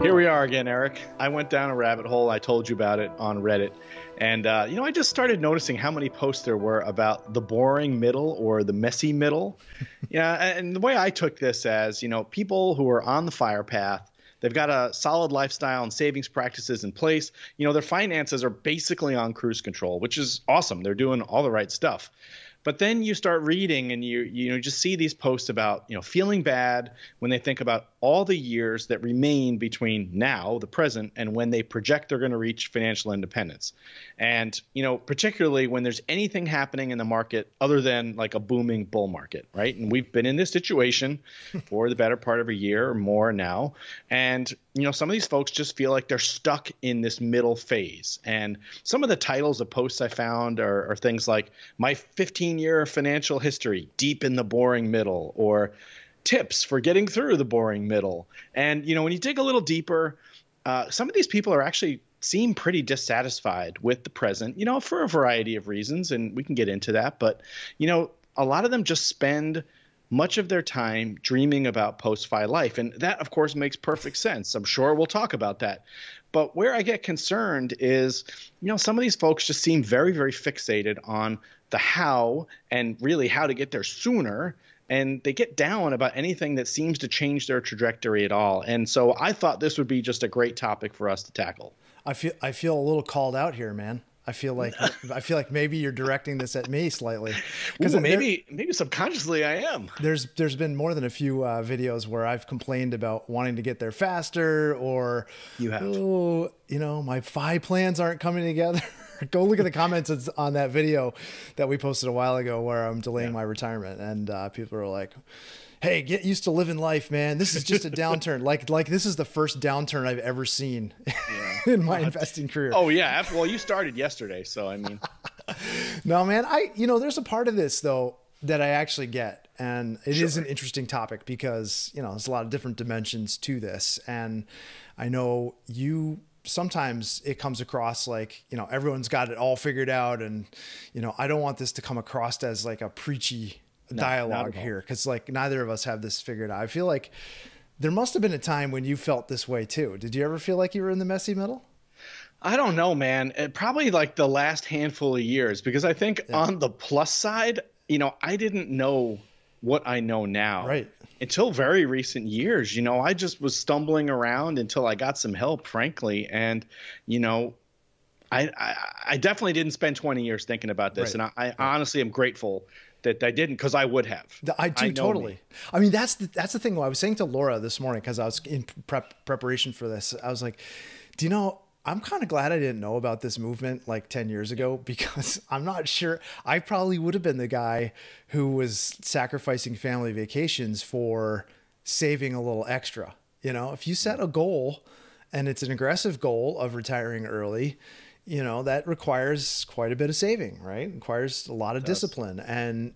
Here we are again, Eric. I went down a rabbit hole. I told you about it on Reddit. And, I just started noticing how many posts there were about the boring middle or the messy middle. Yeah, and the way I took this as, people who are on the fire path, they've got a solid lifestyle and savings practices in place. Their finances are basically on cruise control, which is awesome. They're doing all the right stuff. But then you start reading and you just see these posts about, feeling bad when they think about all the years that remain between now, the present, and when they project they're going to reach financial independence. And, particularly when there's anything happening in the market other than like a booming bull market, right? And we've been in this situation for the better part of a year or more now. And, some of these folks just feel like they're stuck in this middle phase. And some of the titles of posts I found are things like my 15-year financial history, deep in the boring middle, or tips for getting through the boring middle. And, when you dig a little deeper, some of these people are actually seem pretty dissatisfied with the present, for a variety of reasons. And we can get into that. But, a lot of them just spend much of their time dreaming about post-fi life. And that, of course, makes perfect sense. I'm sure we'll talk about that. But where I get concerned is, some of these folks just seem very, very fixated on the how and really how to get there sooner. And they get down about anything that seems to change their trajectory at all. And so I thought this would be just a great topic for us to tackle. I feel a little called out here, man. I feel like maybe you're directing this at me slightly. Because maybe subconsciously I am. There's been more than a few videos where I've complained about wanting to get there faster, or you have. Oh, my FI plans aren't coming together. Go look at the comments on that video that we posted a while ago where I'm delaying my retirement, and people are like, hey, get used to living life, man. This is just a downturn. Like this is the first downturn I've ever seen in my investing career. Oh yeah. Well, you started yesterday. So, I mean, no, man, there's a part of this though that I actually get. And it is an interesting topic because, there's a lot of different dimensions to this. And I know sometimes it comes across like, everyone's got it all figured out. And, I don't want this to come across as like a preachy dialogue here, because like neither of us have this figured out. I feel like there must have been a time when you felt this way too. Did you ever feel like you were in the messy middle? I don't know, man. Probably like the last handful of years, because I think on the plus side, I didn't know what I know now. Right. Until very recent years, I just was stumbling around until I got some help, frankly. And, I definitely didn't spend 20 years thinking about this. Right. And I honestly am grateful that I didn't, because I would have. I do, totally. Me. I mean, that's the thing. I was saying to Laura this morning, because I was in preparation for this. I was like, I'm kind of glad I didn't know about this movement like 10 years ago, because I'm not sure I probably would have been the guy who was sacrificing family vacations for saving a little extra. If you set a goal and it's an aggressive goal of retiring early, that requires quite a bit of saving, right? It requires a lot of discipline and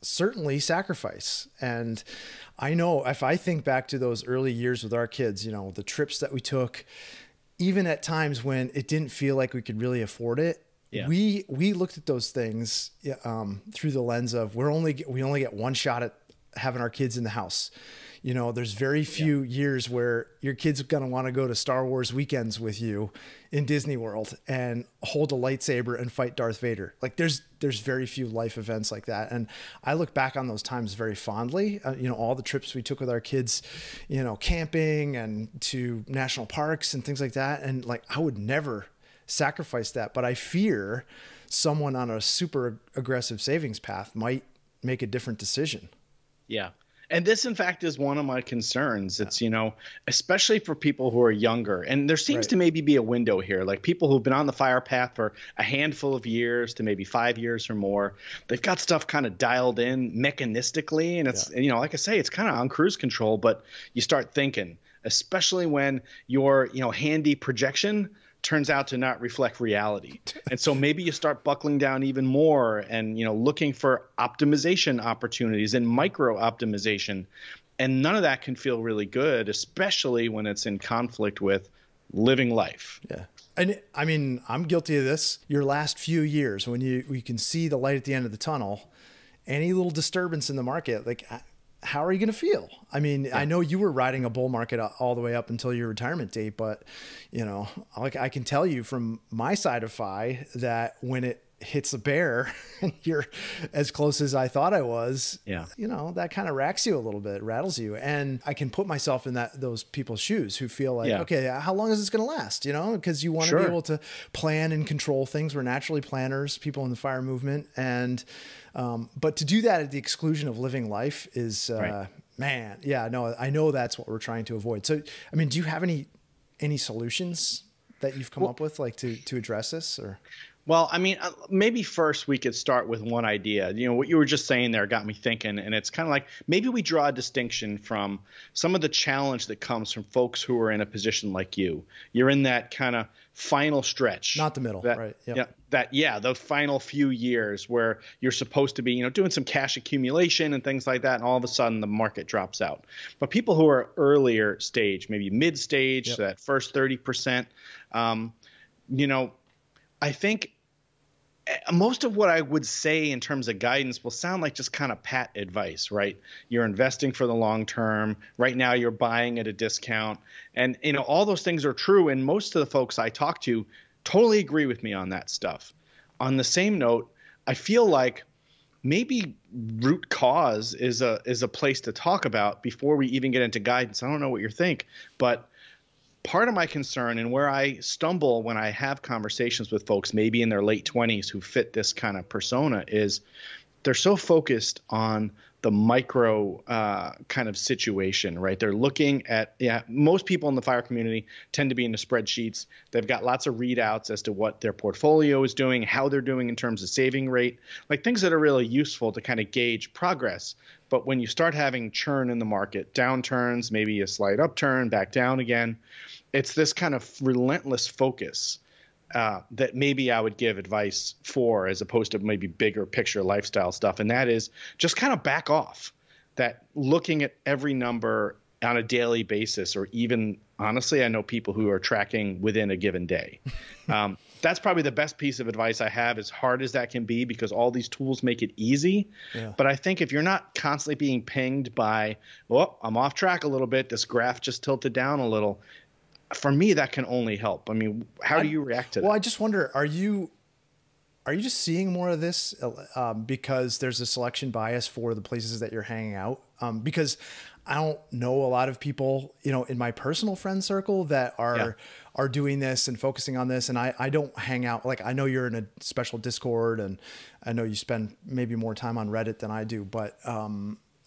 certainly sacrifice. And I know if I think back to those early years with our kids, the trips that we took, even at times when it didn't feel like we could really afford it, we looked at those things through the lens of we only get one shot at having our kids in the house. There's very few years where your kid's going to want to go to Star Wars weekends with you in Disney World and hold a lightsaber and fight Darth Vader. Like there's very few life events like that. And I look back on those times very fondly. All the trips we took with our kids, camping and to national parks and things like that. And like, I would never sacrifice that, but I fear someone on a super aggressive savings path might make a different decision. Yeah. And this, in fact, is one of my concerns. It's, especially for people who are younger. And there seems to maybe be a window here, like people who've been on the fire path for a handful of years to maybe 5 years or more. They've got stuff kind of dialed in mechanistically. And it's, like I say, it's kind of on cruise control. But you start thinking, especially when your, handy projection turns out to not reflect reality. And so maybe you start buckling down even more and, looking for optimization opportunities and micro optimization. And none of that can feel really good, especially when it's in conflict with living life. Yeah. And I mean, I'm guilty of this. Your last few years, when you can see the light at the end of the tunnel, any little disturbance in the market, like how are you going to feel? I mean, I know you were riding a bull market all the way up until your retirement date, but you know, like I can tell you from my side of FI that when it hits a bear and you're as close as I thought I was, you know, that kind of racks you a little bit, rattles you. And I can put myself in those people's shoes who feel like, okay, how long is this going to last? You know, because you want to be able to plan and control things. We're naturally planners, people in the fire movement. And, but to do that at the exclusion of living life is, man, no, I know that's what we're trying to avoid. So, I mean, do you have any solutions that you've come up with, like to address this, or? Well, I mean, maybe first we could start with one idea. You know, what you were just saying there got me thinking, and it's kind of like maybe we draw a distinction from some of the challenge that comes from folks who are in a position like you. You're in that kind of final stretch. Not the middle, right? Yep. The final few years where you're supposed to be, you know, doing some cash accumulation and things like that, and all of a sudden the market drops out. But people who are earlier stage, maybe mid stage, so that first 30%, you know, I think most of what I would say in terms of guidance will sound like just kind of pat advice, right? You're investing for the long term. Right now you're buying at a discount. And, you know, all those things are true. And most of the folks I talk to totally agree with me on that stuff. On the same note, I feel like maybe root cause is a place to talk about before we even get into guidance. I don't know what you think, but part of my concern and where I stumble when I have conversations with folks maybe in their late 20s who fit this kind of persona is they're so focused on the micro kind of situation, right? They're looking at, most people in the fire community tend to be into spreadsheets. They've got lots of readouts as to what their portfolio is doing, how they're doing in terms of saving rate, like things that are really useful to kind of gauge progress. But when you start having churn in the market, downturns, maybe a slight upturn, back down again, it's this kind of relentless focus that maybe I would give advice for as opposed to maybe bigger picture lifestyle stuff. And that is just kind of back off, that looking at every number on a daily basis, or even honestly, I know people who are tracking within a given day. That's probably the best piece of advice I have, as hard as that can be, because all these tools make it easy. But I think if you're not constantly being pinged by, oh, I'm off track a little bit, this graph just tilted down a little, for me, that can only help. I mean, how do you react to that? Well, I just wonder, are you just seeing more of this because there's a selection bias for the places that you're hanging out? Because I don't know a lot of people, you know, in my personal friend circle that are doing this and focusing on this. And I don't hang out. Like, I know you're in a special Discord, and I know you spend maybe more time on Reddit than I do, but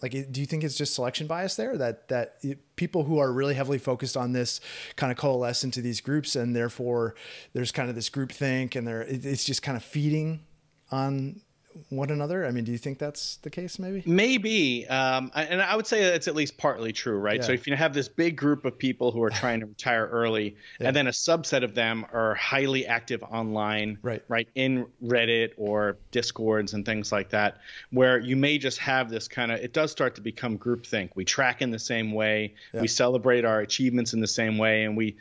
like, do you think it's just selection bias there, that people who are really heavily focused on this kind of coalesce into these groups, and therefore there's kind of this group think, and it's just kind of feeding on one another? I mean, do you think that's the case? Maybe. And I would say it's at least partly true, right? So if you have this big group of people who are trying to retire early, and then a subset of them are highly active online, right, in Reddit or Discords and things like that, where you may just have this kind of, it does start to become groupthink. We track in the same way, we celebrate our achievements in the same way, and we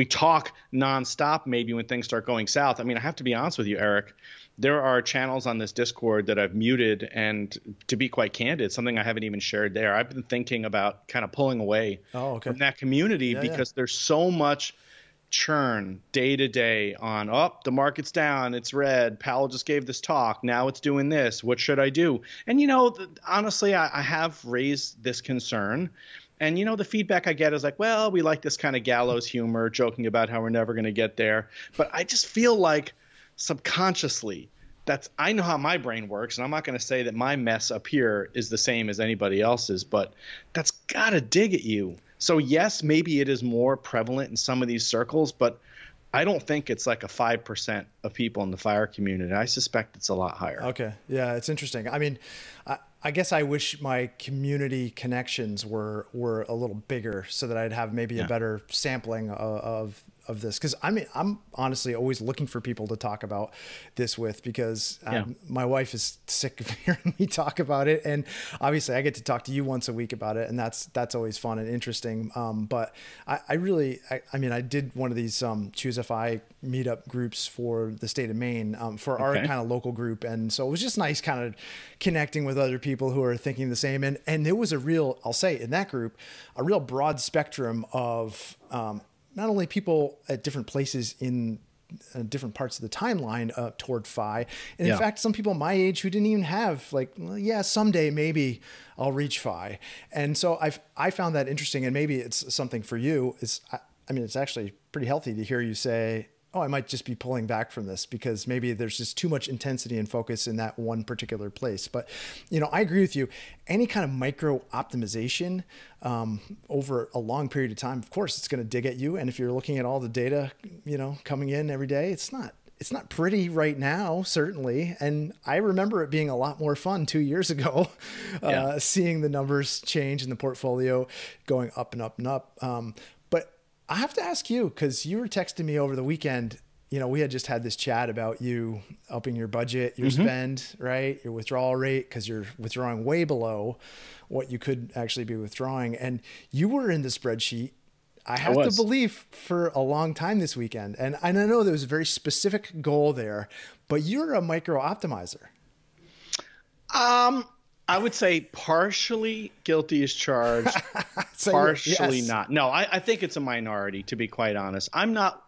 talk nonstop maybe when things start going south. I mean, I have to be honest with you, Eric. There are channels on this Discord that I've muted, and to be quite candid, something I haven't even shared there. I've been thinking about kind of pulling away from that community because there's so much churn day to day on, the market's down, it's red, Powell just gave this talk, now it's doing this, what should I do? And, you know, honestly, I have raised this concern. And, you know, the feedback I get is like, well, we like this kind of gallows humor, joking about how we're never going to get there. But I just feel like subconsciously, I know how my brain works, and I'm not going to say that my mess up here is the same as anybody else's, but that's got to dig at you. So yes, maybe it is more prevalent in some of these circles, but I don't think it's like a 5% of people in the fire community. I suspect it's a lot higher. Okay. Yeah, it's interesting. I mean, I guess I wish my community connections were a little bigger so that I'd have maybe a better sampling of this, because I mean, I'm honestly always looking for people to talk about this with, because my wife is sick of hearing me talk about it, and obviously I get to talk to you once a week about it, and that's always fun and interesting. But I mean, I did one of these Choose FI meetup groups for the state of Maine, for our kind of local group, and so it was just nice kind of connecting with other people who are thinking the same, and there was a real, I'll say, in that group, a real broad spectrum of not only people at different places in different parts of the timeline toward FI. And in fact, some people my age who didn't even have, like, well, yeah, someday maybe I'll reach FI. And so I found that interesting, and maybe it's something for you. I mean, it's actually pretty healthy to hear you say, oh, I might just be pulling back from this because maybe there's just too much intensity and focus in that one particular place. But, you know, I agree with you. Any kind of micro optimization over a long period of time, of course, it's going to dig at you. And if you're looking at all the data, you know, coming in every day, it's not pretty right now, certainly. And I remember it being a lot more fun 2 years ago, seeing the numbers change in the portfolio going up and up and up. I have to ask you, because you were texting me over the weekend, you know, we had just had this chat about you upping your budget, your spend, right? Your withdrawal rate, because you're withdrawing way below what you could actually be withdrawing. And you were in the spreadsheet, I have to believe, for a long time this weekend. And I know there was a very specific goal there, but you're a micro optimizer. I would say partially guilty as charged, partially not. No, I think it's a minority, to be quite honest. I'm not.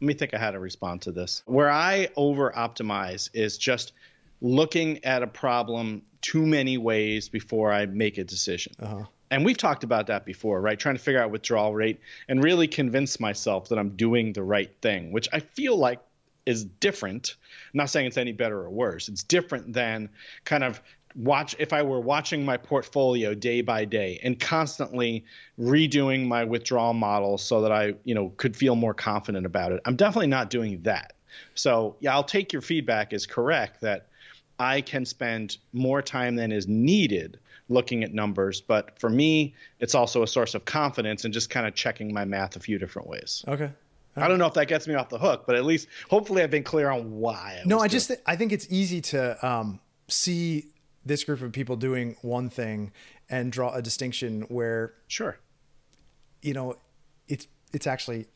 Let me think of how to respond to this. Where I over optimize is just looking at a problem too many ways before I make a decision. And we've talked about that before, right? Trying to figure out withdrawal rate and really convince myself that I'm doing the right thing, which I feel like is different. I'm not saying it's any better or worse. It's different than kind of if I were watching my portfolio day by day and constantly redoing my withdrawal model so that I, you know, could feel more confident about it. I'm definitely not doing that. So yeah, I'll take your feedback as correct that I can spend more time than is needed looking at numbers. But for me, it's also a source of confidence and just kind of checking my math a few different ways. Okay. I don't know if that gets me off the hook, but at least hopefully I've been clear on why. I think it's easy to see this group of people doing one thing and draw a distinction where, sure, you know, it's actually,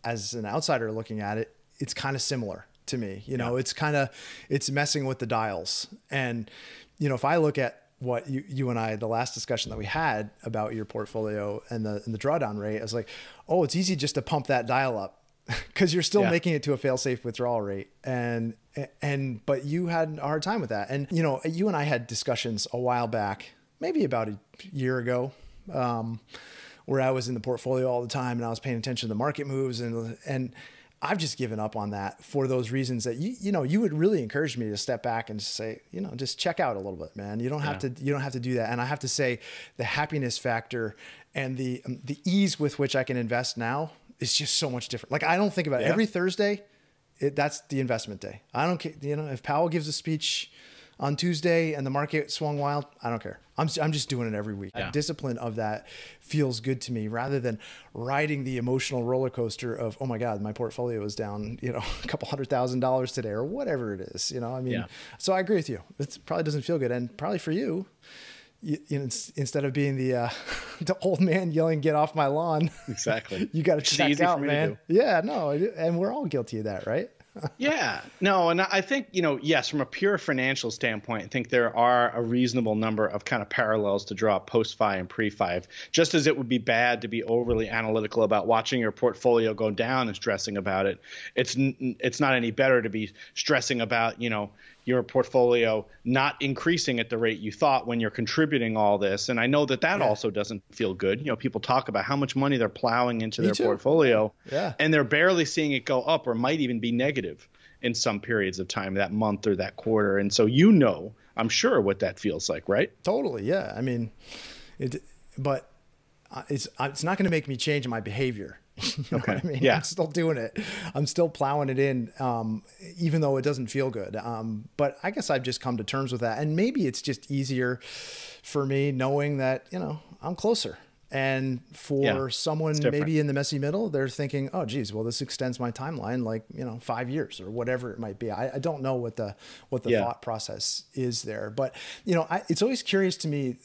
as an outsider looking at it, it's kind of similar to me. You know, it's messing with the dials. And, you know, if I look at what you and I, the last discussion that we had about your portfolio and the drawdown rate, I was like, oh, it's easy just to pump that dial up because you're still making it to a fail-safe withdrawal rate. But you had a hard time with that. And, you know, you and I had discussions a while back, maybe about a year ago, where I was in the portfolio all the time and I was paying attention to the market moves, and I've just given up on that for those reasons that you would really encourage me to step back and say, you know, just check out a little bit, man. You don't have to do that. And I have to say the happiness factor and the ease with which I can invest now is just so much different. Like, I don't think about it. Every Thursday, that's the investment day. I don't care. You know, if Powell gives a speech on Tuesday and the market swung wild, I don't care. I'm just doing it every week. The discipline of that feels good to me, rather than riding the emotional roller coaster of, oh my God, my portfolio is down, you know, a couple $100,000 today or whatever it is, you know, I mean, so I agree with you. It probably doesn't feel good. And probably for you, you know, instead of being the old man yelling, get off my lawn. Exactly. You got to check out, man. Yeah, no. And we're all guilty of that, right? Yeah, no. And I think, you know, yes, from a pure financial standpoint, I think there are a reasonable number of kind of parallels to draw post-FI and pre-FI. Just as it would be bad to be overly analytical about watching your portfolio go down and stressing about it, it's not any better to be stressing about, you know, your portfolio not increasing at the rate you thought when you're contributing all this. And I know that also doesn't feel good. You know, people talk about how much money they're plowing into their portfolio, and they're barely seeing it go up or might even be negative in some periods of time, that month or that quarter. And so, you know, I'm sure what that feels like, right? Totally. Yeah. I mean, but it's not going to make me change my behavior. You know what I mean? Yeah. I'm still doing it. I'm still plowing it in, even though it doesn't feel good. But I guess I've just come to terms with that. And maybe it's just easier for me knowing that, you know, I'm closer. And for someone maybe in the messy middle, they're thinking, oh, geez, well, this extends my timeline like, 5 years or whatever it might be. I don't know what the thought process is there. But, it's always curious to me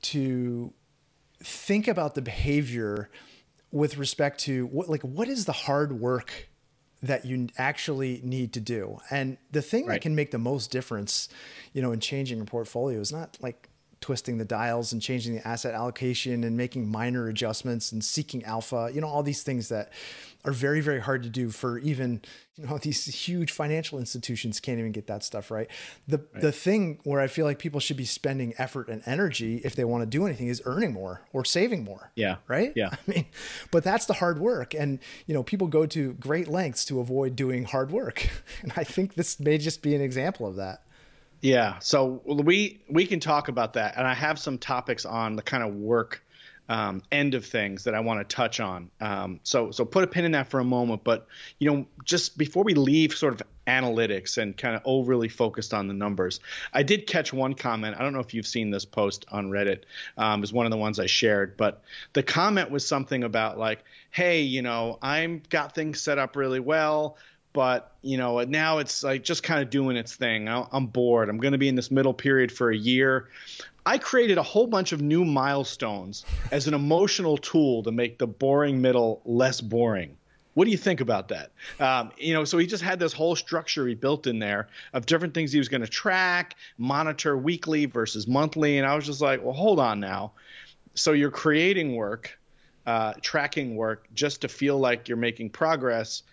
to think about the behavior with respect to what is the hard work that you actually need to do. And the thing that can make the most difference, in changing a portfolio is not like twisting the dials and changing the asset allocation and making minor adjustments and seeking alpha, all these things that are very, very hard to do for even, these huge financial institutions can't even get that stuff right. The thing where I feel like people should be spending effort and energy if they want to do anything is earning more or saving more. Yeah. Right. Yeah. I mean, but that's the hard work. And, people go to great lengths to avoid doing hard work. And I think this may just be an example of that. Yeah. So we can talk about that. And I have some topics on the kind of work end of things that I want to touch on. So put a pin in that for a moment. But, just before we leave sort of analytics and kind of overly focused on the numbers, I did catch one comment. I don't know if you've seen this post on Reddit. It's one of the ones I shared. But the comment was something about like, hey, I've got things set up really well. But, now it's like just kind of doing its thing. I'm bored. I'm going to be in this middle period for a year. I created a whole bunch of new milestones as an emotional tool to make the boring middle less boring. What do you think about that? So he just had this whole structure he built in there of different things he was going to track, monitor weekly versus monthly. And I was just like, well, hold on now. So you're creating work, tracking work just to feel like you're making progress.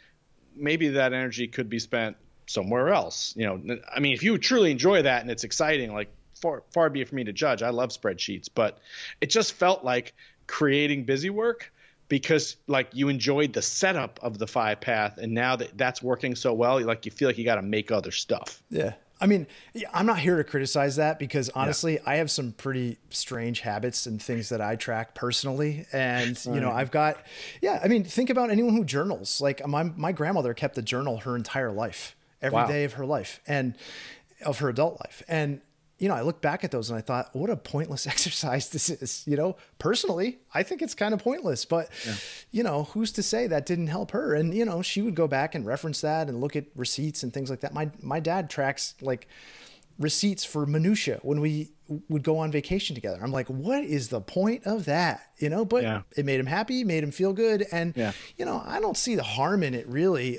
Maybe that energy could be spent somewhere else. I mean, if you truly enjoy that and it's exciting, like far be it for me to judge. I love spreadsheets, but it just felt like creating busy work because like you enjoyed the setup of the 5-path. And now that that's working so well, you feel like you got to make other stuff. Yeah. I mean, I'm not here to criticize that because honestly, I have some pretty strange habits and things that I track personally. And, I've got, think about anyone who journals. Like my grandmother kept a journal her entire life, every day of her life and of her adult life. And, I look back at those and I thought, what a pointless exercise this is. Personally, I think it's kind of pointless, but who's to say that didn't help her? And, she would go back and reference that and look at receipts and things like that. My dad tracks like receipts for minutia when we would go on vacation together. I'm like, what is the point of that? But it made him happy, made him feel good. And, I don't see the harm in it really.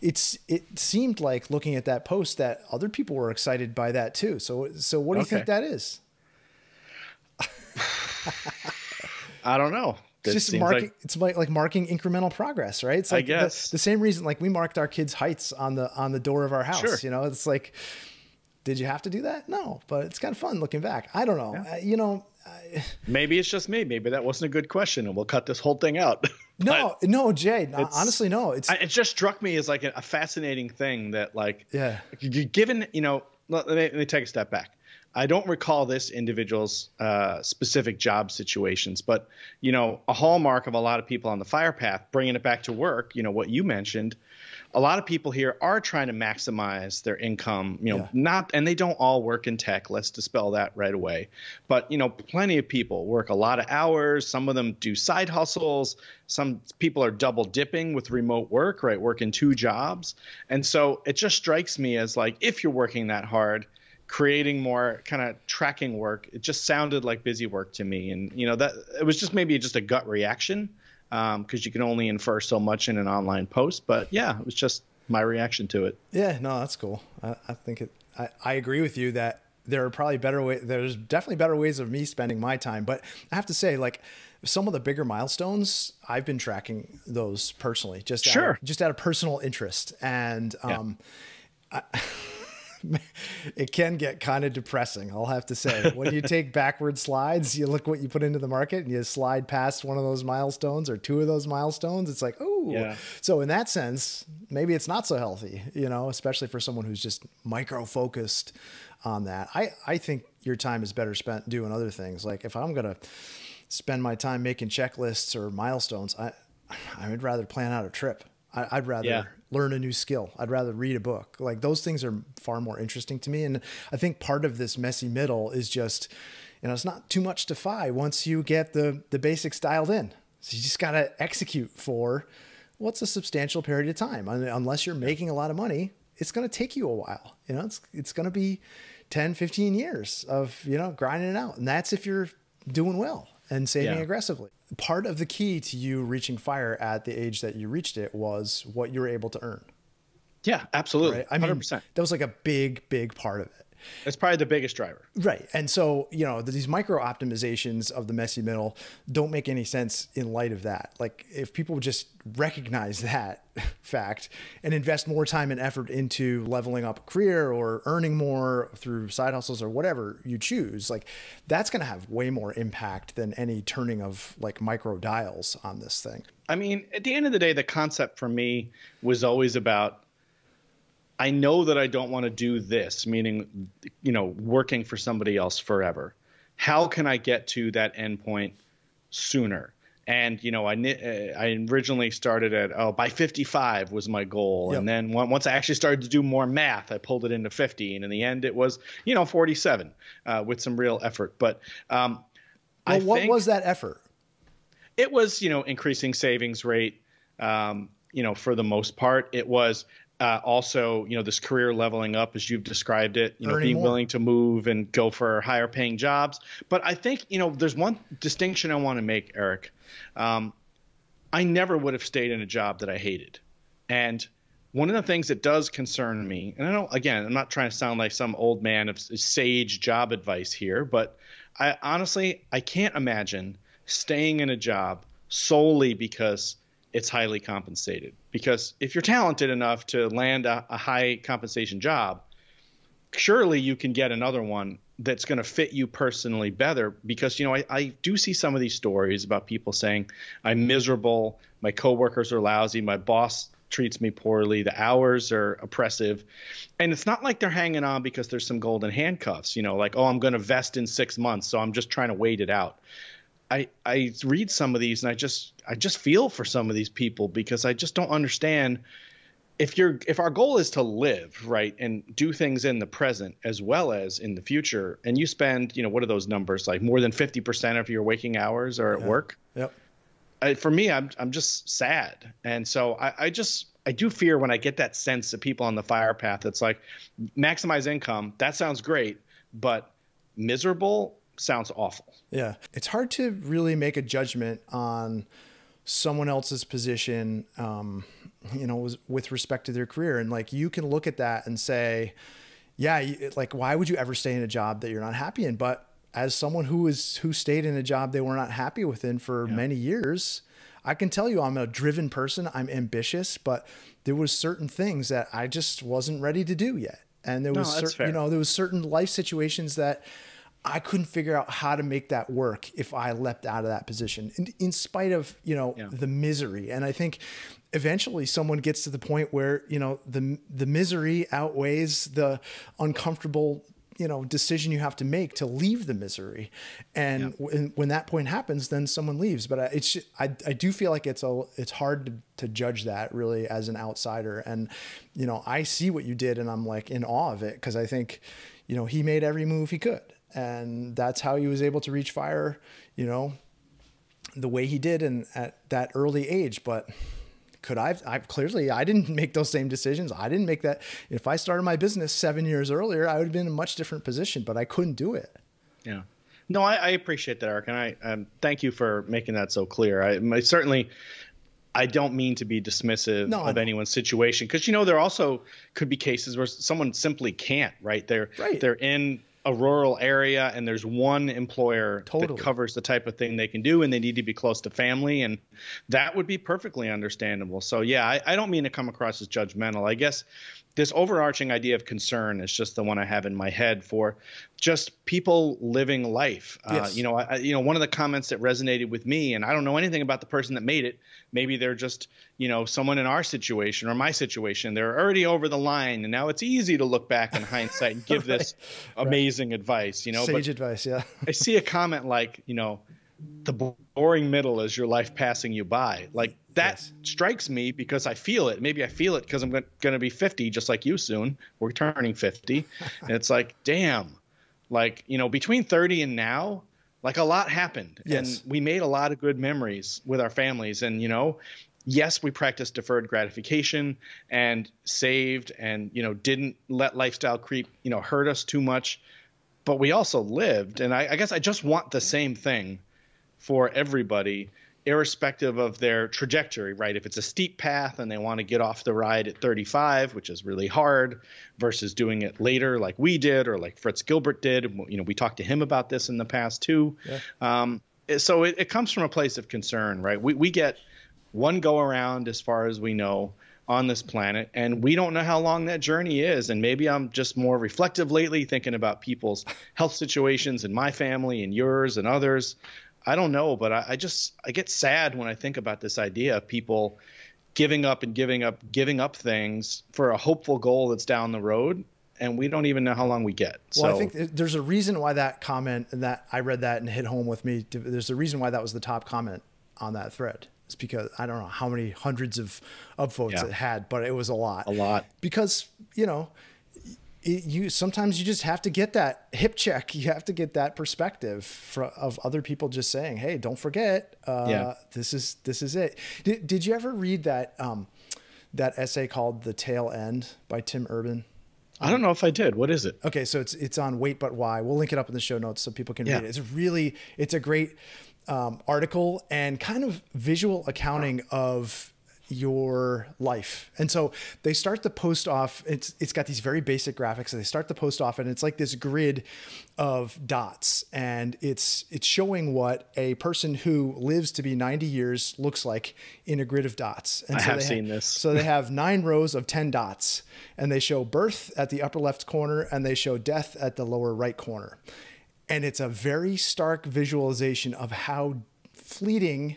It seemed like looking at that post that other people were excited by that too. So what do you think that is? I don't know. It's just marking. It's like marking incremental progress, right? It's like I guess the same reason, like we marked our kids' heights on the door of our house. Sure. It's like, did you have to do that? No, but it's kind of fun looking back. I don't know. Yeah. Maybe it's just me. Maybe that wasn't a good question, and we'll cut this whole thing out. No, Jay. Honestly, no. It just struck me as like a fascinating thing that, like, given let me take a step back. I don't recall this individual's specific job situations, but a hallmark of a lot of people on the fire path, bringing it back to work. What you mentioned. A lot of people here are trying to maximize their income, and they don't all work in tech. Let's dispel that right away. But, plenty of people work a lot of hours. Some of them do side hustles. Some people are double dipping with remote work, right? Working 2 jobs. And so it just strikes me as like, if you're working that hard, creating more kind of tracking work, it just sounded like busy work to me. And, that it was just maybe just a gut reaction. Because you can only infer so much in an online post. But yeah, it was just my reaction to it. Yeah, no, that's cool. I think I agree with you that there are probably better ways. There's definitely better ways of me spending my time. But I have to say, like some of the bigger milestones, I've been tracking those personally, just out of personal interest. And it can get kind of depressing, I'll have to say. When you take backward slides, you look what you put into the market and you slide past one of those milestones or 2 of those milestones. It's like, oh, So in that sense, maybe it's not so healthy, especially for someone who's just micro-focused on that. I think your time is better spent doing other things. Like if I'm going to spend my time making checklists or milestones, I would rather plan out a trip. I'd rather learn a new skill. I'd rather read a book. Like those things are far more interesting to me. And I think part of this messy middle is just, it's not too much to FI once you get the basics dialed in. So you just got to execute for what's a substantial period of time. Unless you're making a lot of money, it's going to take you a while. It's going to be 10, 15 years of, grinding it out. And that's if you're doing well and saving aggressively. Part of the key to you reaching FIRE at the age that you reached it was what you were able to earn. Yeah, absolutely. Right? I mean, 100%. That was like a big part of it. It's probably the biggest driver. Right. And so, these micro optimizations of the messy middle don't make any sense in light of that. Like, if people would just recognize that fact and invest more time and effort into leveling up a career or earning more through side hustles or whatever you choose, like, that's going to have way more impact than any turning of like micro dials on this thing. I mean, at the end of the day, the concept for me was always about, I know that I don't want to do this, meaning, working for somebody else forever. How can I get to that endpoint sooner? And, I originally started at, by 55 was my goal. Yep. And then once I actually started to do more math, I pulled it into 50. And in the end, it was, 47 with some real effort. But what was that effort? It was, increasing savings rate, for the most part. It was also, this career leveling up, as you've described it, being willing to move and go for higher paying jobs. But I think, there's one distinction I want to make, Eric. I never would have stayed in a job that I hated. And one of the things that does concern me, and I'm not trying to sound like some old man of sage job advice here, but I honestly can't imagine staying in a job solely because it's highly compensated. Because if you're talented enough to land a high compensation job, surely you can get another one that's going to fit you personally better. Because, I do see some of these stories about people saying, I'm miserable, my coworkers are lousy, my boss treats me poorly, the hours are oppressive. And it's not like they're hanging on because there's some golden handcuffs, like, oh, I'm going to vest in 6 months, so I'm just trying to wait it out. I read some of these and I just feel for some of these people, because I just don't understand if our goal is to live, right, and do things in the present as well as in the future, and you spend, what are those numbers, like more than 50% of your waking hours are at work. Yep. For me, I'm just sad. And so I do fear when I get that sense of people on the FIRE path. It's like, maximize income. That sounds great, but miserable sounds awful. Yeah. It's hard to really make a judgment on someone else's position, with respect to their career. And like, you can look at that and say, yeah, like, why would you ever stay in a job that you're not happy in? But as someone who stayed in a job they were not happy within for many years, I can tell you I'm a driven person. I'm ambitious, but there was certain things that I just wasn't ready to do yet. And there was there was certain life situations that I couldn't figure out how to make that work if I leapt out of that position in spite of, the misery. And I think eventually someone gets to the point where, the misery outweighs the uncomfortable, decision you have to make to leave the misery. And when that point happens, then someone leaves. But I do feel like it's hard to judge that really as an outsider. And, I see what you did and I'm like in awe of it, because I think, he made every move he could. And that's how he was able to reach FIRE, the way he did and at that early age. But I didn't make those same decisions. I didn't make that. If I started my business 7 years earlier, I would have been in a much different position, but I couldn't do it. Yeah. No, I appreciate that, Eric. And I thank you for making that so clear. I don't mean to be dismissive of anyone's situation, because, there also could be cases where someone simply can't, right? They're in a rural area and there's one employer that covers the type of thing they can do, and they need to be close to family, and that would be perfectly understandable. So yeah, I don't mean to come across as judgmental. I guess this overarching idea of concern is just the one I have in my head for just people living life. Yes. One of the comments that resonated with me, and I don't know anything about the person that made it. Maybe they're just, someone in our situation or my situation. They're already over the line, and now it's easy to look back in hindsight and give this amazing advice. Sage advice, yeah. I see a comment like, the boring middle is your life passing you by. Like that strikes me because I feel it. Maybe I feel it because I'm going to be 50, just like you soon. We're turning 50. And it's like, damn, like, you know, between 30 and now, like a lot happened. Yes. And we made a lot of good memories with our families. And, you know, yes, we practiced deferred gratification and saved and, you know, didn't let lifestyle creep, you know, hurt us too much. But we also lived. And I guess I just want the same thing for everybody, irrespective of their trajectory, right? If it's a steep path and they want to get off the ride at 35, which is really hard, versus doing it later like we did or like Fritz Gilbert did. You know, we talked to him about this in the past too. Yeah. So it comes from a place of concern, right? We get one go around as far as we know on this planet, and we don't know how long that journey is. And maybe I'm just more reflective lately, thinking about people's health situations in my family and yours and others. I don't know, but I get sad when I think about this idea of people giving up things for a hopeful goal that's down the road, and we don't even know how long we get. Well, I think there's a reason why that comment, and that I read that and hit home with me. There's a reason why that was the top comment on that thread. It's because I don't know how many hundreds of upvotes it had, but it was a lot. A lot. Because, you know, sometimes you just have to get that hip check. You have to get that perspective of other people just saying, "Hey, don't forget, this is it." Did you ever read that essay called "The Tail End" by Tim Urban? I don't know if I did. What is it? Okay, so it's on Wait But Why. We'll link it up in the show notes so people can read it. It's a great article and kind of visual accounting of your life. And so they start the post off. It's got these very basic graphics. And they start the post off, and it's like this grid of dots, and it's showing what a person who lives to be 90 years looks like in a grid of dots. And I have seen this. So they have 9 rows of 10 dots, and they show birth at the upper left corner, and they show death at the lower right corner. And it's a very stark visualization of how fleeting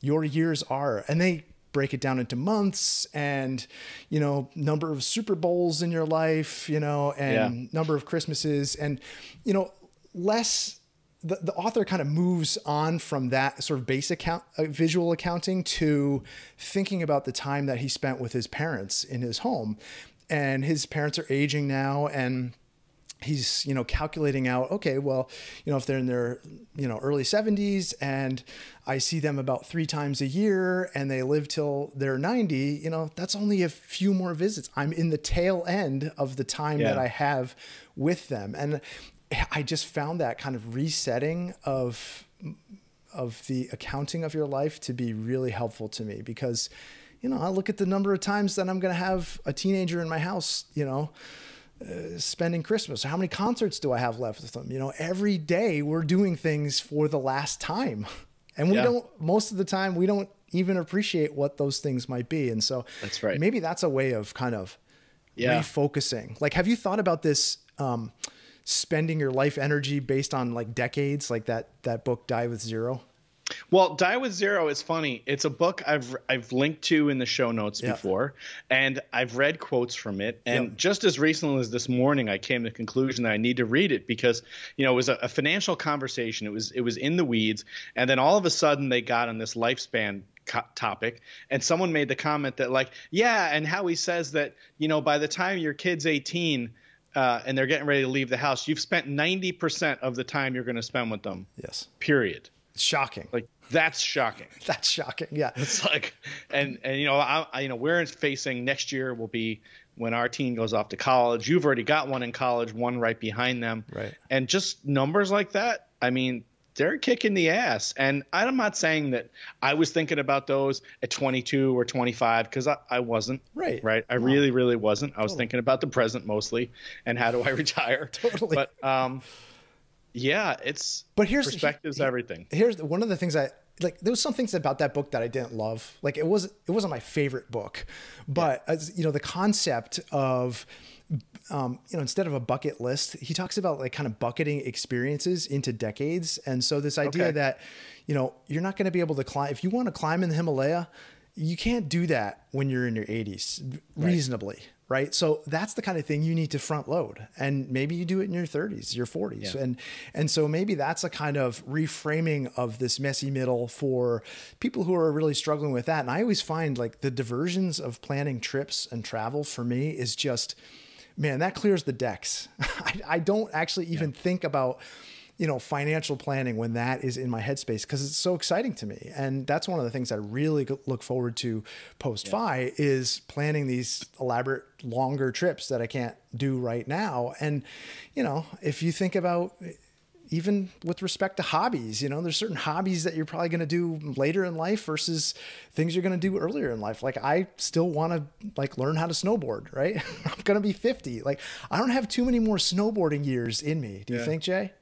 your years are. And they break it down into months and, you know, number of Super Bowls in your life, you know, and number of Christmases, and, you know, the author kind of moves on from that sort of basic visual accounting to thinking about the time that he spent with his parents in his home. And his parents are aging now, and he's, you know, calculating out, okay, well, you know, if they're in their, you know, early 70s and I see them about 3 times a year and they live till they're 90, you know, that's only a few more visits. I'm in the tail end of the time that I have with them. And I just found that kind of resetting of the accounting of your life to be really helpful to me, because, you know, I look at the number of times that I'm going to have a teenager in my house, you know, spending Christmas. How many concerts do I have left with them? You know, every day we're doing things for the last time, and we don't, most of the time we don't even appreciate what those things might be. And so that's right. Maybe that's a way of kind of refocusing. Like, have you thought about this, spending your life energy based on like decades, like that book Die With Zero? Well, Die With Zero is funny. It's a book I've linked to in the show notes before, and I've read quotes from it. And just as recently as this morning, I came to the conclusion that I need to read it because, you know, it was a financial conversation. It was in the weeds, and then all of a sudden they got on this lifespan topic, and someone made the comment that, like, and how he says that, you know, by the time your kid's 18 and they're getting ready to leave the house, you've spent 90% of the time you're going to spend with them. Yes. Period. It's shocking. Like, that's shocking. That's shocking. Yeah. It's like, and you know, you know, we're facing next year will be when our teen goes off to college. You've already got one in college, one right behind them. Right. And just numbers like that, I mean, they're kicking the ass. And I'm not saying that I was thinking about those at 22 or 25, because I wasn't. Right. Right. I really, really wasn't. I was thinking about the present mostly and how do I retire. Totally. But here's perspective's everything. Here's one of the things like. There was some things about that book that I didn't love. Like, it wasn't my favorite book, but as you know, the concept of, you know, instead of a bucket list, he talks about like kind of bucketing experiences into decades. And so this idea that, you know, you're not going to be able to climb, if you want to climb in the Himalaya, you can't do that when you're in your 80s reasonably. Right. So that's the kind of thing you need to front load, and maybe you do it in your 30s, your 40s. Yeah. And so maybe that's a kind of reframing of this messy middle for people who are really struggling with that. And I always find like the diversions of planning trips and travel for me is just man, that clears the decks. I don't actually even think about, financial planning when that is in my headspace, because it's so exciting to me. And that's one of the things I really look forward to post-FI is planning these elaborate, longer trips that I can't do right now. And, if you think about even with respect to hobbies, there's certain hobbies that you're probably going to do later in life versus things you're going to do earlier in life. Like I still want to learn how to snowboard, right? I'm going to be 50. I don't have too many more snowboarding years in me. Do you think, Jay?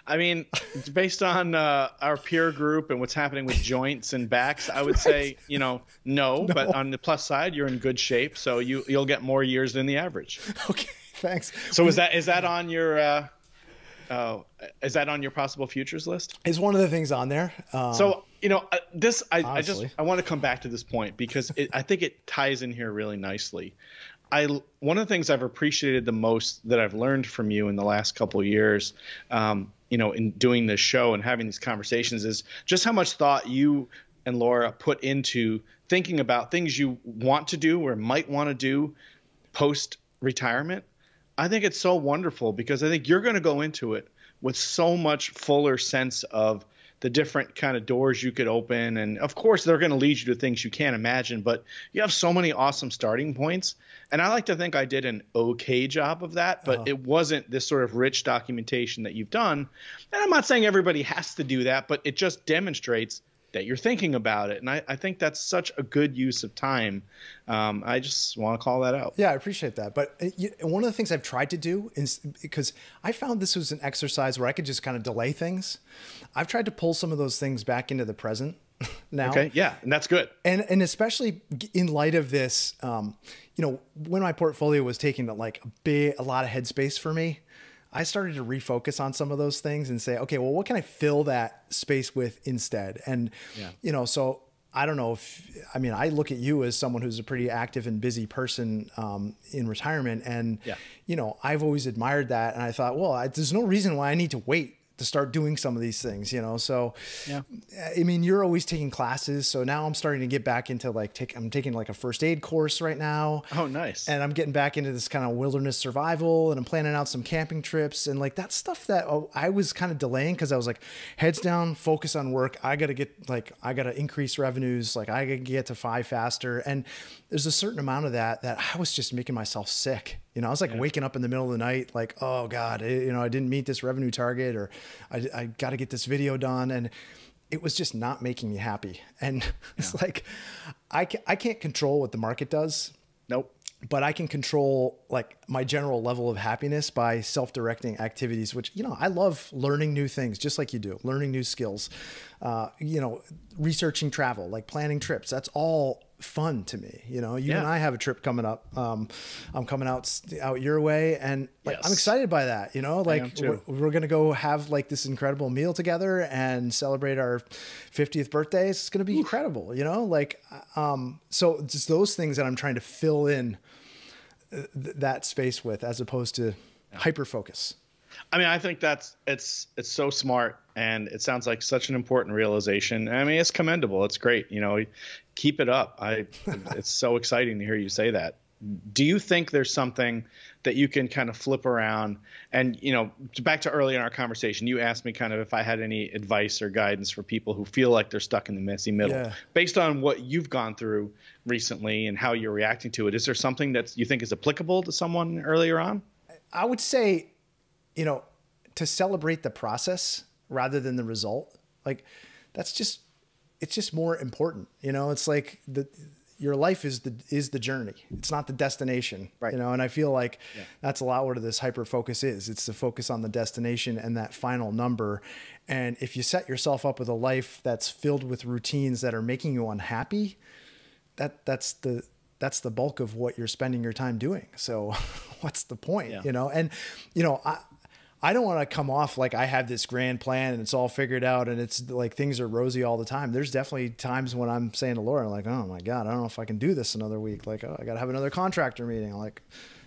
I mean, based on our peer group and what's happening with joints and backs, I would say, no. But on the plus side, you're in good shape, so you'll get more years than the average. Okay, thanks. So is that on your is that on your possible futures list? It's one of the things on there. I want to come back to this point because I think it ties in here really nicely. One of the things I've appreciated the most that I've learned from you in the last couple of years, in doing this show and having these conversations, is just how much thought you and Laura put into thinking about things you want to do or might want to do post retirement. I think it's so wonderful because I think you're going to go into it with so much fuller sense of the different kind of doors you could open. And of course, they're going to lead you to things you can't imagine, but you have so many awesome starting points. And I like to think I did an okay job of that, but it wasn't this sort of rich documentation that you've done. And I'm not saying everybody has to do that, but it just demonstrates that you're thinking about it. And I think that's such a good use of time. I just want to call that out. Yeah, I appreciate that. But one of the things I've tried to do is, because I found this was an exercise where I could just kind of delay things. I've tried to pull some of those things back into the present now. Okay. Yeah. And that's good. And especially in light of this, when my portfolio was taking a lot of headspace for me, I started to refocus on some of those things and say, okay, well, what can I fill that space with instead? And, so I don't know I look at you as someone who's a pretty active and busy person in retirement. And, I've always admired that. And I thought, well, there's no reason why I need to wait to start doing some of these things, so, you're always taking classes. So now I'm starting to get back into I'm taking a first aid course right now. Oh, nice. And I'm getting back into this kind of wilderness survival, and I'm planning out some camping trips and that's stuff that I was kind of delaying. Cause I was heads down, focus on work. I got to increase revenues. I got to get to 5 faster. And there's a certain amount of that I was just making myself sick. I was waking up in the middle of the night, oh God, I didn't meet this revenue target, or I got to get this video done. And it was just not making me happy. And it's I can't control what the market does. Nope. But I can control my general level of happiness by self-directing activities, which, I love learning new things, just like you do, learning new skills, researching travel, planning trips. That's all fun to me. You and I have a trip coming up. I'm coming out your way, and I'm excited by that. We're going to go have this incredible meal together and celebrate our 50th birthday. It's going to be incredible. So just those things that I'm trying to fill in that space with, as opposed to hyper focus. I think it's so smart, and it sounds like such an important realization. It's commendable. It's great. Keep it up. It's so exciting to hear you say that. Do you think there's something that you can kind of flip around? And, back to early in our conversation, you asked me kind of if I had any advice or guidance for people who feel like they're stuck in the messy middle. Yeah. Based on what you've gone through recently and how you're reacting to it, is there something that you think is applicable to someone earlier on? I would say, to celebrate the process rather than the result. It's just more important. It's your life is the journey. It's not the destination, right? And I feel that's a lot what this hyper focus is. It's the focus on the destination and that final number. And if you set yourself up with a life that's filled with routines that are making you unhappy, that's the bulk of what you're spending your time doing. So what's the point? And I don't want to come off like I have this grand plan and it's all figured out and it's things are rosy all the time. There's definitely times when I'm saying to Laura, oh my God, I don't know if I can do this another week. I got to have another contractor meeting. I'm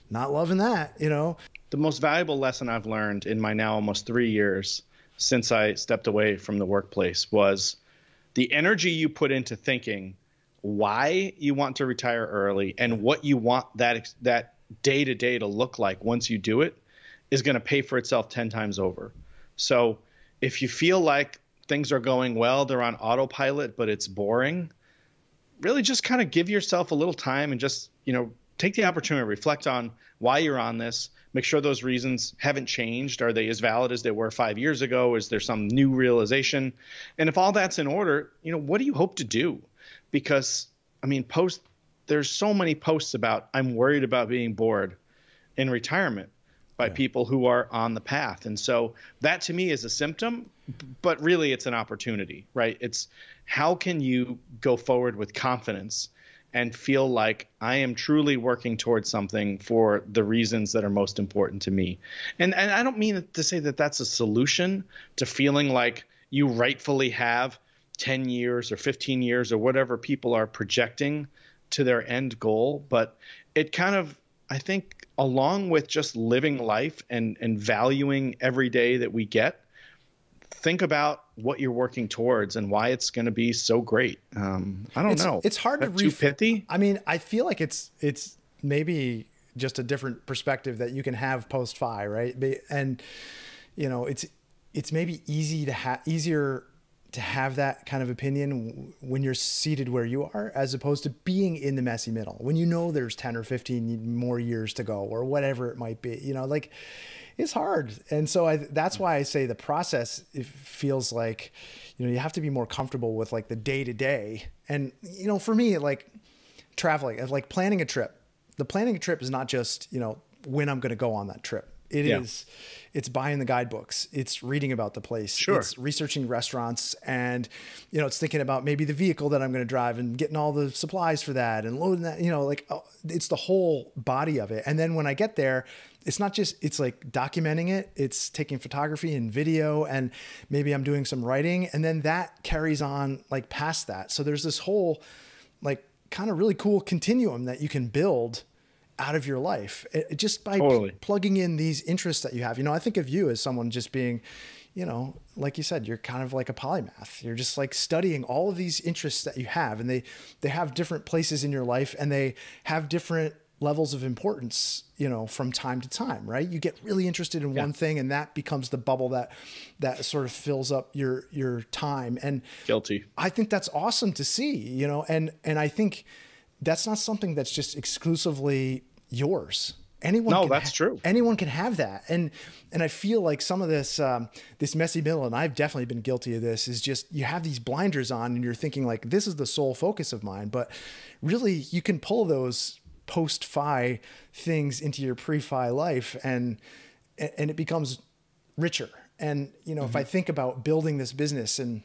not loving that, The most valuable lesson I've learned in my now almost 3 years since I stepped away from the workplace was the energy you put into thinking why you want to retire early and what you want that day to day to look like once you do it is going to pay for itself 10 times over. So if you feel like things are going well, they're on autopilot, but it's boring, really just kind of give yourself a little time and just, take the opportunity to reflect on why you're on this. Make sure those reasons haven't changed. Are they as valid as they were 5 years ago? Is there some new realization? And if all that's in order, what do you hope to do? Because, there's so many posts about, I'm worried about being bored in retirement by people who are on the path. And so that to me is a symptom, but really it's an opportunity, right? It's how can you go forward with confidence and feel like I am truly working towards something for the reasons that are most important to me. And I don't mean to say that that's a solution to feeling like you rightfully have 10 years or 15 years or whatever people are projecting to their end goal. But it kind of, I think, along with just living life and valuing every day that we get, think about what you're working towards and why it's going to be so great. I don't know. It's hard to too pithy. I feel like it's maybe just a different perspective that you can have post FI, right? And it's maybe easier to have that kind of opinion when you're seated where you are, as opposed to being in the messy middle, when there's 10 or 15 more years to go or whatever it might be, it's hard. And so that's why I say the process, it feels like, you have to be more comfortable with like the day to day. And, for me, like traveling, like planning a trip, the planning a trip is not just, when I'm going to go on that trip. It's buying the guidebooks. It's reading about the place. Sure. It's researching restaurants, and, it's thinking about maybe the vehicle that I'm going to drive and getting all the supplies for that and loading that, it's the whole body of it. And then when I get there, it's not just, it's like documenting it. It's taking photography and video, and maybe I'm doing some writing, and then that carries on like past that. So there's this whole like kind of really cool continuum that you can build out of your life just by plugging in these interests that you have. I think of you as someone just being, like you said, you're kind of like a polymath. You're just like studying all of these interests that you have, and they have different places in your life, and they have different levels of importance, from time to time, right? You get really interested in one thing, and that becomes the bubble that sort of fills up your time. And guilty. I think that's awesome to see, and I think that's not something that's just exclusively yours. That's true. Anyone can have that. And I feel like some of this messy middle, and I've definitely been guilty of this, is just, you have these blinders on and you're thinking like, this is the sole focus of mine, but really you can pull those post-FI things into your pre-FI life, and it becomes richer. And, if I think about building this business and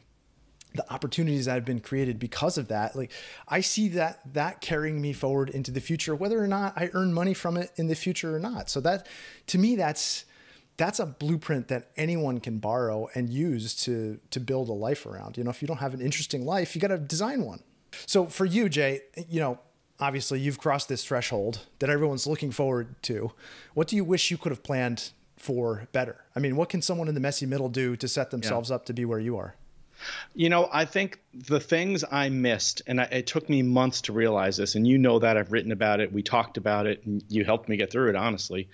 the opportunities that have been created because of that, like I see that carrying me forward into the future, whether or not I earn money from it in the future or not. So that, to me, that's a blueprint that anyone can borrow and use to build a life around. If you don't have an interesting life, you got to design one. So for you, Jay, obviously you've crossed this threshold that everyone's looking forward to. What do you wish you could have planned for better? What can someone in the messy middle do to set themselves up to be where you are? I think the things I missed, and it took me months to realize this, and that I've written about it, we talked about it, and you helped me get through it, honestly.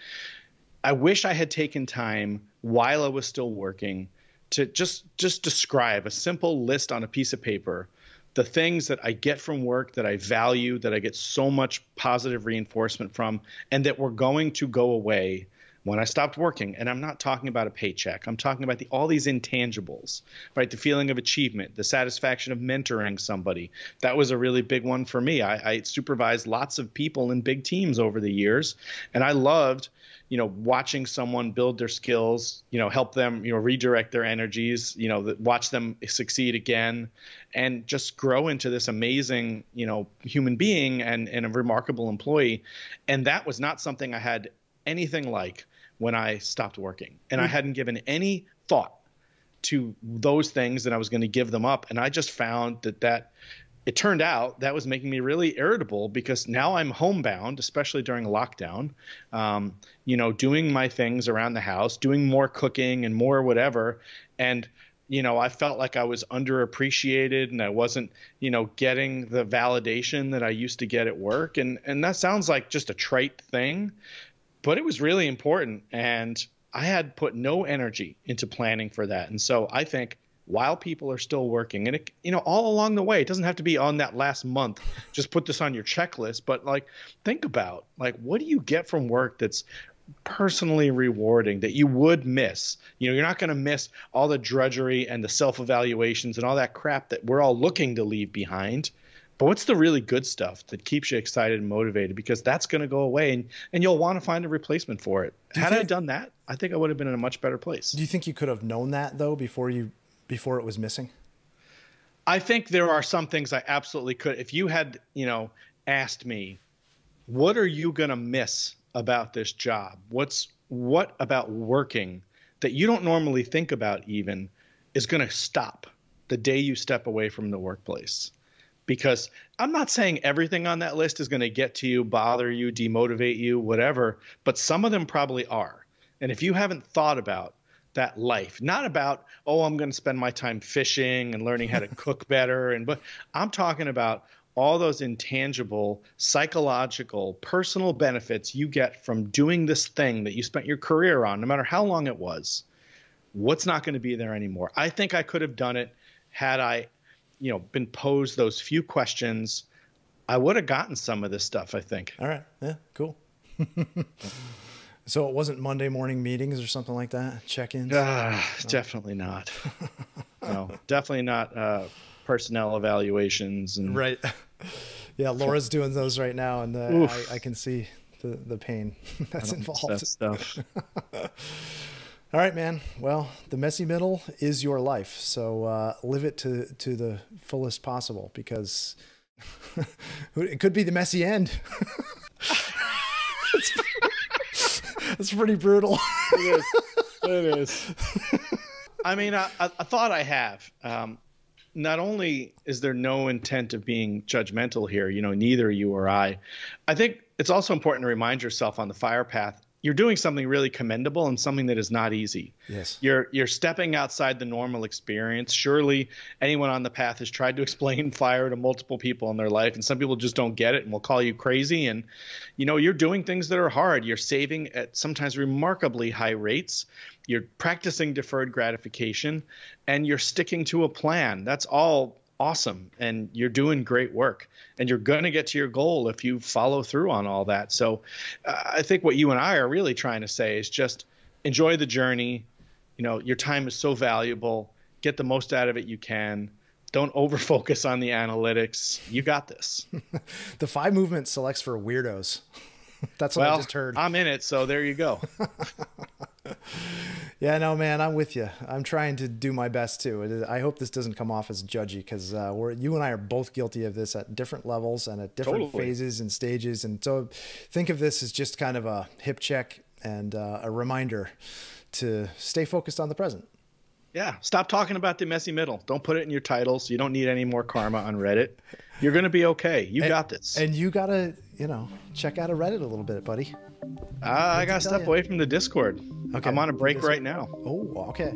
I wish I had taken time while I was still working to just describe a simple list on a piece of paper, the things that I get from work that I value, that I get so much positive reinforcement from, and that were going to go away when I stopped working. And I'm not talking about a paycheck. I'm talking about all these intangibles, right? The feeling of achievement, the satisfaction of mentoring somebody. That was a really big one for me. I supervised lots of people in big teams over the years, and I loved, watching someone build their skills, help them, redirect their energies, watch them succeed again, and just grow into this amazing, human being and a remarkable employee. And that was not something I had anything like when I stopped working, and I hadn't given any thought to those things, and I was going to give them up. And I just found that it turned out that was making me really irritable, because now I'm homebound, especially during lockdown, doing my things around the house, doing more cooking and more whatever. And, I felt like I was underappreciated and I wasn't, getting the validation that I used to get at work. And that sounds like just a trite thing, but it was really important. And I had put no energy into planning for that. And so I think while people are still working and all along the way, it doesn't have to be on that last month, just put this on your checklist, but like, think about like, what do you get from work that's personally rewarding that you would miss? You're not going to miss all the drudgery and the self-evaluations and all that crap that we're all looking to leave behind. But what's the really good stuff that keeps you excited and motivated? Because that's going to go away and you'll want to find a replacement for it. Had I done that, I think I would have been in a much better place. Do you think you could have known that though before it was missing? I think there are some things I absolutely could. If you had, asked me, what are you going to miss about this job? What about working that you don't normally think about even is going to stop the day you step away from the workplace? Because I'm not saying everything on that list is going to get to you, bother you, demotivate you, whatever, but some of them probably are. And if you haven't thought about that life, not about, oh, I'm going to spend my time fishing and learning how to cook better, but I'm talking about all those intangible, psychological, personal benefits you get from doing this thing that you spent your career on, no matter how long it was. What's not going to be there anymore? I think I could have done it had I, been posed those few questions. I would have gotten some of this stuff, I think. All right. Yeah, cool. So it wasn't Monday morning meetings or something like that? Check-ins? Definitely not. No, definitely not personnel evaluations. And right. Yeah, Laura's doing those right now, and I can see the pain that's involved. That stuff. All right, man. Well, the messy middle is your life, so live it to the fullest possible, because it could be the messy end. It's pretty brutal. It is. I mean, a thought I have. Not only is there no intent of being judgmental here, neither you or I think it's also important to remind yourself on the fire path, you're doing something really commendable and something that is not easy. Yes. You're stepping outside the normal experience. Surely anyone on the path has tried to explain fire to multiple people in their life, and some people just don't get it and will call you crazy. And, you're doing things that are hard. You're saving at sometimes remarkably high rates. You're practicing deferred gratification, and you're sticking to a plan. That's all awesome, and you're doing great work, and you're going to get to your goal if you follow through on all that. So I think what you and I are really trying to say is just enjoy the journey. Your time is so valuable. Get the most out of it you can. Don't over-focus on the analytics. You got this. The 5 movement selects for weirdos. That's what I just heard. I'm in it, so there you go. Yeah, no, man, I'm with you. I'm trying to do my best too. I hope this doesn't come off as judgy, because you and I are both guilty of this at different levels and at different phases and stages. And so think of this as just kind of a hip check and a reminder to stay focused on the present. Yeah. Stop talking about the messy middle. Don't put it in your titles. You don't need any more karma on Reddit. You're going to be okay. You got this. And you got to, check out a Reddit a little bit, buddy. I got to step away from the Discord. Okay. I'm on a break right now. Oh, okay.